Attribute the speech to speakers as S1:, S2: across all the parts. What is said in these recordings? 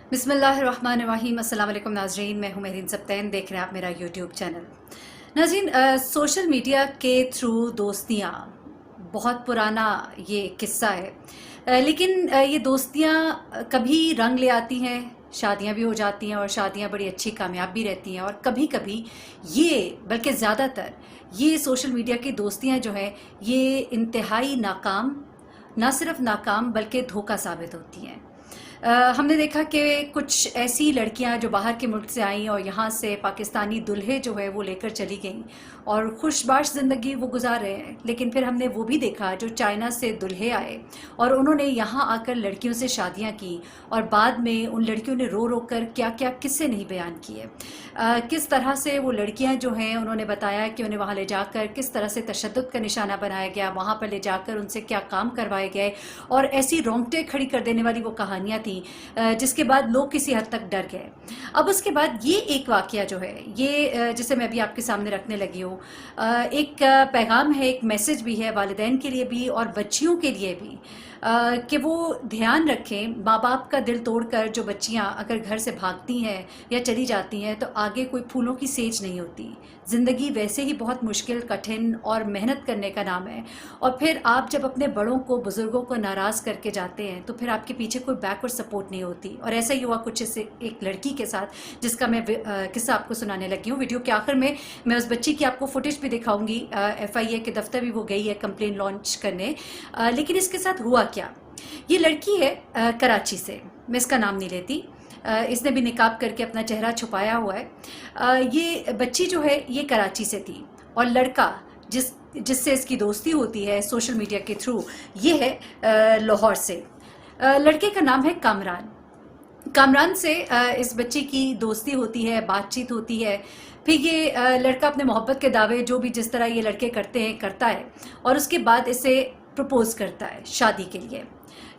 S1: बिस्मिल्लाहिर्रहमानिर्रहीम। अस्सलाम वालेकुम नाज़रीन, मैं हूँ मेहरीन सब्तैन, देख रहे हैं आप मेरा यूट्यूब चैनल। नाज़रीन, सोशल मीडिया के थ्रू दोस्तियाँ बहुत पुराना ये किस्सा है। लेकिन ये दोस्तियाँ कभी रंग ले आती हैं, शादियाँ भी हो जाती हैं और शादियाँ बड़ी अच्छी कामयाब भी रहती हैं, और कभी कभी ये, बल्कि ज़्यादातर ये सोशल मीडिया की दोस्तियाँ जो हैं ये इंतहाई नाकाम, ना सिर्फ नाकाम बल्कि धोखा साबित होती हैं। हमने देखा कि कुछ ऐसी लड़कियां जो बाहर के मुल्क से आईं और यहाँ से पाकिस्तानी दुल्हे जो है वो लेकर चली गईं और खुशबाश ज़िंदगी वो गुजार रहे हैं। लेकिन फिर हमने वो भी देखा जो चाइना से दुल्हे आए और उन्होंने यहाँ आकर लड़कियों से शादियाँ की, और बाद में उन लड़कियों ने रो रो कर क्या क्या किस्से नहीं बयान किए। किस तरह से वो लड़कियां जो हैं उन्होंने बताया कि उन्हें वहाँ ले जाकर किस तरह से तशद्दुद का निशाना बनाया गया, वहाँ पर ले जाकर उनसे क्या काम करवाए गए, और ऐसी रोंगटे खड़ी कर देने वाली वो कहानियाँ थी जिसके बाद लोग किसी हद तक डर गए। अब उसके बाद ये एक वाकया जो है ये जिसे मैं अभी आपके सामने रखने लगी हूँ, एक पैगाम है, एक मैसेज भी है वालिदैन के लिए भी और बच्चियों के लिए भी, कि वो ध्यान रखें। माँ बाप का दिल तोड़कर जो बच्चियाँ अगर घर से भागती हैं या चली जाती हैं तो आगे कोई फूलों की सेज नहीं होती। ज़िंदगी वैसे ही बहुत मुश्किल, कठिन और मेहनत करने का नाम है, और फिर आप जब अपने बड़ों को, बुज़ुर्गों को नाराज़ करके जाते हैं तो फिर आपके पीछे कोई बैकवर्ड सपोर्ट नहीं होती। और ऐसा ही हुआ कुछ इससे एक लड़की के साथ जिसका मैं किस्सा आपको सुनाने लगी हूँ। वीडियो के आखिर में मैं उस बच्ची की आपको फुटेज भी दिखाऊंगी। FIA के दफ्तर भी वो गई है कंप्लेन लॉन्च करने। लेकिन इसके साथ हुआ क्या, ये लड़की है कराची से, मैं इसका नाम नहीं लेती, इसने भी निकाब करके अपना चेहरा छुपाया हुआ है। ये बच्ची जो है ये कराची से थी, और लड़का जिससे इसकी दोस्ती होती है सोशल मीडिया के थ्रू ये है लाहौर से। लड़के का नाम है कामरान। कामरान से इस बच्चे की दोस्ती होती है, बातचीत होती है। फिर ये लड़का अपने मोहब्बत के दावे जो भी जिस तरह ये लड़के करते हैं करता है, और उसके बाद इसे प्रपोज करता है शादी के लिए।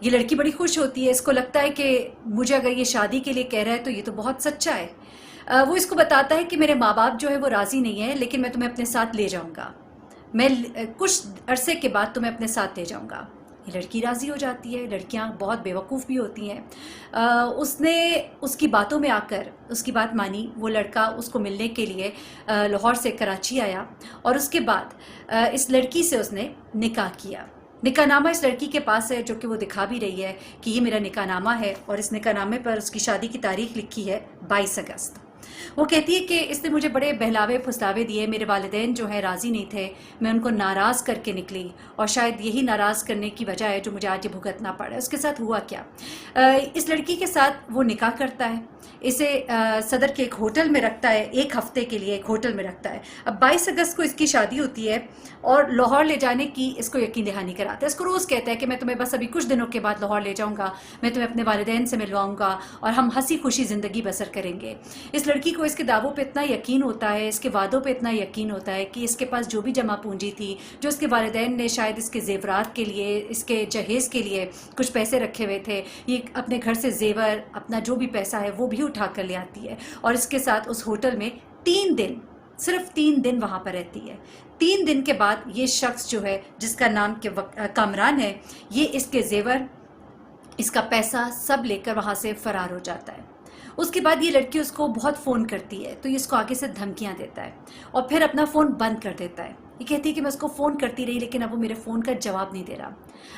S1: ये लड़की बड़ी खुश होती है, इसको लगता है कि मुझे अगर ये शादी के लिए कह रहा है तो ये तो बहुत सच्चा है। वो इसको बताता है कि मेरे माँ बाप जो है वो राज़ी नहीं है, लेकिन मैं तुम्हें अपने साथ ले जाऊँगा, मैं कुछ अरसे के बाद तुम्हें अपने साथ ले जाऊँगा। ये लड़की राज़ी हो जाती है। लड़कियां बहुत बेवकूफ़ भी होती हैं। उसने उसकी बातों में आकर उसकी बात मानी। वो लड़का उसको मिलने के लिए लाहौर से कराची आया, और उसके बाद इस लड़की से उसने निकाह किया। निकाहनामा इस लड़की के पास है, जो कि वो दिखा भी रही है कि ये मेरा निकाहनामा है, और इस निकाहनामे पर उसकी शादी की तारीख लिखी है 22 अगस्त। वो कहती है कि इसने मुझे बड़े बहलावे फुसलावे दिए, मेरे वालिदैन जो है राज़ी नहीं थे, मैं उनको नाराज़ करके निकली, और शायद यही नाराज़ करने की वजह है जो मुझे आज ये भुगतना पड़ा। उसके साथ हुआ क्या, इस लड़की के साथ वो निकाह करता है, इसे सदर के एक होटल में रखता है, एक हफ्ते के लिए एक होटल में रखता है। अब 22 अगस्त को इसकी शादी होती है, और लाहौर ले जाने की इसको यकीन दहानी कराता है। इसको रोज़ कहता है कि मैं तुम्हें बस अभी कुछ दिनों के बाद लाहौर ले जाऊँगा, मैं तुम्हें अपने वालिदैन से मिलवाऊँगा और हम हंसी खुशी ज़िंदगी बसर करेंगे। इस लड़की को इसके दावों पे इतना यकीन होता है, इसके वादों पे इतना यकीन होता है कि इसके पास जो भी जमा पूंजी थी, जो इसके वालिदैन ने शायद इसके जेवरात के लिए, इसके जहेज़ के लिए कुछ पैसे रखे हुए थे, ये अपने घर से जेवर, अपना जो भी पैसा है वो भी उठा कर ले आती है, और इसके साथ उस होटल में 3 दिन, सिर्फ 3 दिन वहाँ पर रहती है। 3 दिन के बाद ये शख्स जो है जिसका नाम के कामरान है, ये इसके जेवर, इसका पैसा सब लेकर वहाँ से फ़रार हो जाता है। उसके बाद ये लड़की उसको बहुत फ़ोन करती है, तो ये इसको आगे से धमकियाँ देता है और फिर अपना फ़ोन बंद कर देता है। ये कहती है कि मैं उसको फ़ोन करती रही, लेकिन अब वो मेरे फ़ोन का जवाब नहीं दे रहा।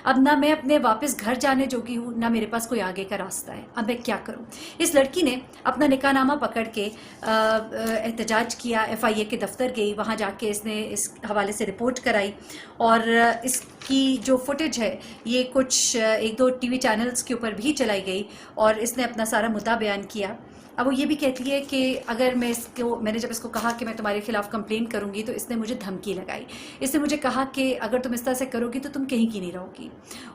S1: अब ना मैं अपने वापस घर जाने जोगी हूँ, ना मेरे पास कोई आगे का रास्ता है, अब मैं क्या करूँ। इस लड़की ने अपना निकाहनामा पकड़ के एहतजाज किया, FIA के दफ्तर गई, वहाँ जाके इसने इस हवाले से रिपोर्ट कराई, और इसकी जो फुटेज है ये कुछ 1-2 TV चैनल्स के ऊपर भी चलाई गई, और इसने अपना सारा मुद्दा बयान किया। अब वो ये भी कहती है कि अगर मैंने जब इसको कहा कि मैं तुम्हारे खिलाफ़ कंप्लेन करूंगी, तो इसने मुझे धमकी लगाई। इसने मुझे कहा कि अगर तुम इस तरह से करोगी तो तुम कहीं की नहीं रहोगी।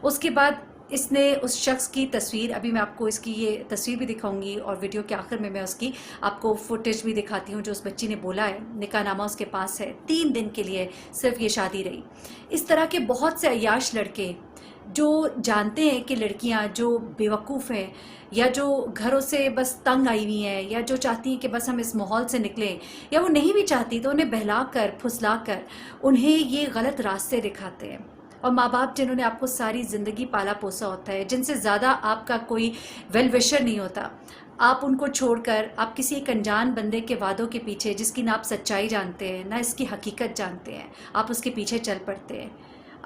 S1: उसके बाद इसने उस शख्स की तस्वीर, अभी मैं आपको इसकी ये तस्वीर भी दिखाऊंगी, और वीडियो के आखिर में मैं उसकी आपको फुटेज भी दिखाती हूँ जो उस बच्ची ने बोला है। निकाहनामा उसके पास है, 3 दिन के लिए सिर्फ ये शादी रही। इस तरह के बहुत से अय्याश लड़के जो जानते हैं कि लड़कियां जो बेवकूफ़ हैं, या जो घरों से बस तंग आई हुई हैं, या जो चाहती हैं कि बस हम इस माहौल से निकलें, या वो नहीं भी चाहती तो उन्हें बहला कर, फुसला कर उन्हें ये गलत रास्ते दिखाते हैं। और माँ बाप जिन्होंने आपको सारी ज़िंदगी पाला पोसा होता है, जिनसे ज़्यादा आपका कोई वेल विशर नहीं होता, آپ ان کو چھوڑ کر آپ کسی ایک انجان بندے کے وعدوں کے پیچھے، جس کی نہ آپ سچائی جانتے ہیں نہ اس کی حقیقت جانتے ہیں، آپ اس کے پیچھے چل پڑتے ہیں.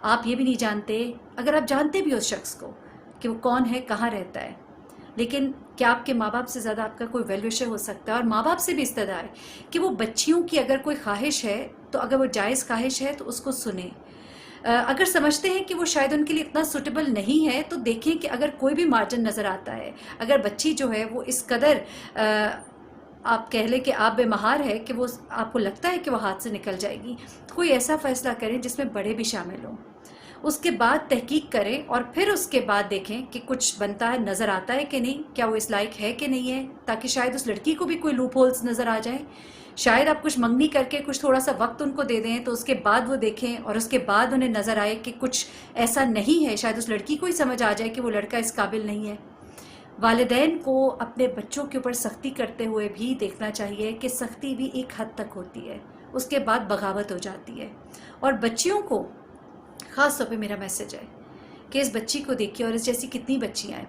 S1: آپ یہ بھی نہیں جانتے، اگر آپ جانتے بھی اس شخص کو کہ وہ کون ہے، کہاں رہتا ہے، لیکن کیا آپ کے ماں باپ سے زیادہ آپ کا کوئی ویل وشر ہو سکتا ہے؟ اور ماں باپ سے بھی استدعا ہے کہ وہ بچیوں کی اگر کوئی خواہش ہے تو اگر وہ جائز خواہش ہے تو اس کو سنیں. اگر سمجھتے ہیں کہ وہ شاید ان کے لیے اتنا سوٹیبل نہیں ہے تو دیکھیں کہ اگر کوئی بھی مارجن نظر آتا ہے، اگر بچی جو ہے وہ اس قدر آپ کہہ لیں کہ آپ بے مہار ہے کہ وہ آپ کو لگتا ہے کہ وہ ہاتھ سے نکل جائے گی، تو کوئی ایسا فیصلہ کریں جس میں بڑے بھی شامل ہوں. اس کے بعد تحقیق کریں اور پھر اس کے بعد دیکھیں کہ کچھ بنتا ہے، نظر آتا ہے کہ نہیں، کیا وہ اس لائق ہے کہ نہیں ہے، تاکہ شاید اس لڑکی کو بھی کوئی لوپ ہولز نظر آ جائیں. شاید آپ کچھ منگنی کر کے کچھ تھوڑا سا وقت ان کو دے دیں تو اس کے بعد وہ دیکھیں اور اس کے بعد انہیں نظر آئے کہ کچھ ایسا نہیں ہے، شاید اس لڑکی کو ہی سمجھ آ جائے کہ وہ لڑکا اس قابل نہیں ہے. والدین کو اپنے بچوں کے اوپر سختی کرتے ہوئے بھی دیکھنا چاہیے کہ سختی بھی ایک حد تک ہوتی ہے، اس کے بعد بغاوت ہو جاتی ہے. اور بچیوں کو خاص طور پہ میرا میسج ہے کہ اس بچی کو دیکھیے، اور اس جیسی کتنی بچیاں ہیں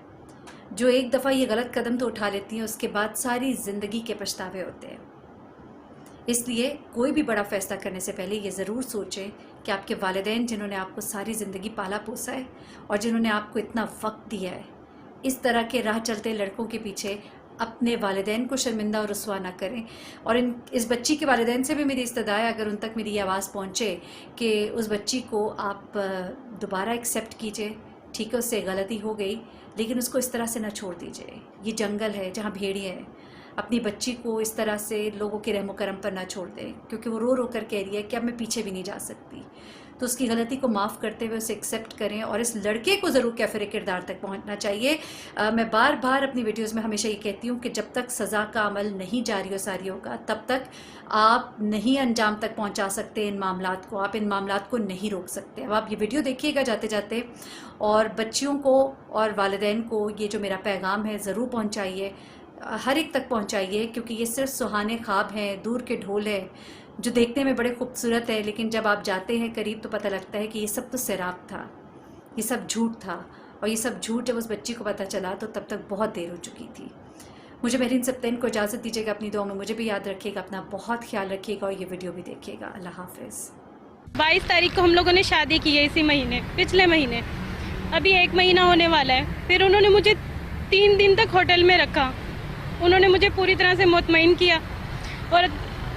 S1: جو ایک دفعہ یہ غلط قدم تو اٹھا لیتی ہیں، اس کے بعد ساری زندگی کے پچھتاوے ہوتے ہیں. اس لیے کوئی بھی بڑا فیصلہ کرنے سے پہلے یہ ضرور سوچیں کہ آپ کے والدین جنہوں نے آپ کو ساری زندگی پالا پوسا ہے اور جنہوں نے آپ کو اتنا وقت دیا ہے، اس طرح کے راہ چلتے لڑکوں کے پیچھے اپنے والدین کو شرمندہ اور رسوا نہ کریں. اور اس بچی کے والدین سے بھی میری استدعا ہے، اگر ان تک میری یہ آواز پہنچے کہ اس بچی کو آپ دوبارہ ایکسیپٹ کیجئے. ٹھیک ہے، اس سے غلطی ہو گئی، لیکن اس کو اس طرح سے نہ چھوڑ دیجئے. یہ جنگل ہے جہاں بھیڑیے ہیں. اپنی بچی کو اس طرح سے لوگوں کے رحم و کرم پر نہ چھوڑ دیں، کیونکہ وہ رو رو کر کہہ رہی ہے کہ اب میں پیچھے بھی نہیں جا سکتی. تو اس کی غلطی کو معاف کرتے ہوئے اسے ایکسیپٹ کریں، اور اس لڑکے کو ضرور کیفر کردار تک پہنچنا چاہیے. میں بار بار اپنی ویڈیوز میں ہمیشہ یہ کہتی ہوں کہ جب تک سزا کا عمل نہیں جاری و ساری ہوگا تب تک آپ نہیں انجام تک پہنچا سکتے ان معاملات کو، آپ ان معاملات کو نہیں روک سکتے. اب آپ یہ ویڈیو دیکھیے گا جاتے جاتے، اور بچیوں کو اور والدین کو یہ جو میرا پیغام ہے ضرور پہنچائیے، ہر ایک تک پہنچائیے، کیونکہ یہ صرف سہانے خواب ہیں، دور کے ڈھول ہیں جو دیکھنے میں بڑے خوبصورت ہے، لیکن جب آپ جاتے ہیں قریب تو پتہ لگتا ہے کہ یہ سب تو سیراب تھا، یہ سب جھوٹ تھا. اور یہ سب جھوٹ جب اس بچی کو پتہ چلا تو تب تک بہت دیر ہو چکی تھی. مجھے مہرین سبتین کو اجازت دیجیے گا، اپنی دعاؤں میں مجھے بھی یاد رکھیے گا، اپنا بہت خیال رکھیے گا، اور یہ ویڈیو بھی دیکھیے گا. اللہ حافظ.
S2: 22 تاریخ کو ہم لوگوں نے شادی کی ہے، اسی مہینے، پچھلے مہینے. ابھی 1 مہینہ ہونے والا ہے. پھر انہوں نے مجھے 3 دن تک ہوٹل میں رکھا. انہوں نے مجھے پوری طرح سے مطمئن کیا، اور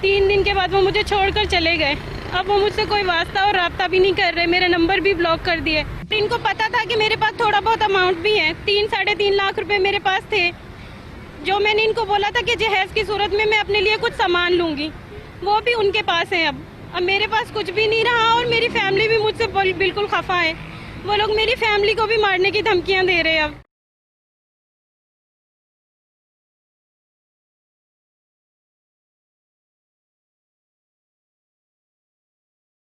S2: 3 دن کے بعد وہ مجھے چھوڑ کر چلے گئے. اب وہ مجھ سے کوئی واسطہ اور رابطہ بھی نہیں کر رہے، میرے نمبر بھی بلاک کر دیے. ان کو پتا تھا کہ میرے پاس تھوڑا بہت اماؤنٹ بھی ہے، 3-3.5 لاکھ روپے میرے پاس تھے، جو میں نے ان کو بولا تھا کہ جہیز کی صورت میں اپنے لیے کچھ سامان لوں گی، وہ بھی ان کے پاس ہیں. اب میرے پاس کچھ بھی نہیں رہا، اور میری فیملی بھی مجھ سے بالکل خفا ہے. وہ لوگ میری فیملی کو بھی مارنے کی دھمکیاں دے رہے ہیں اب.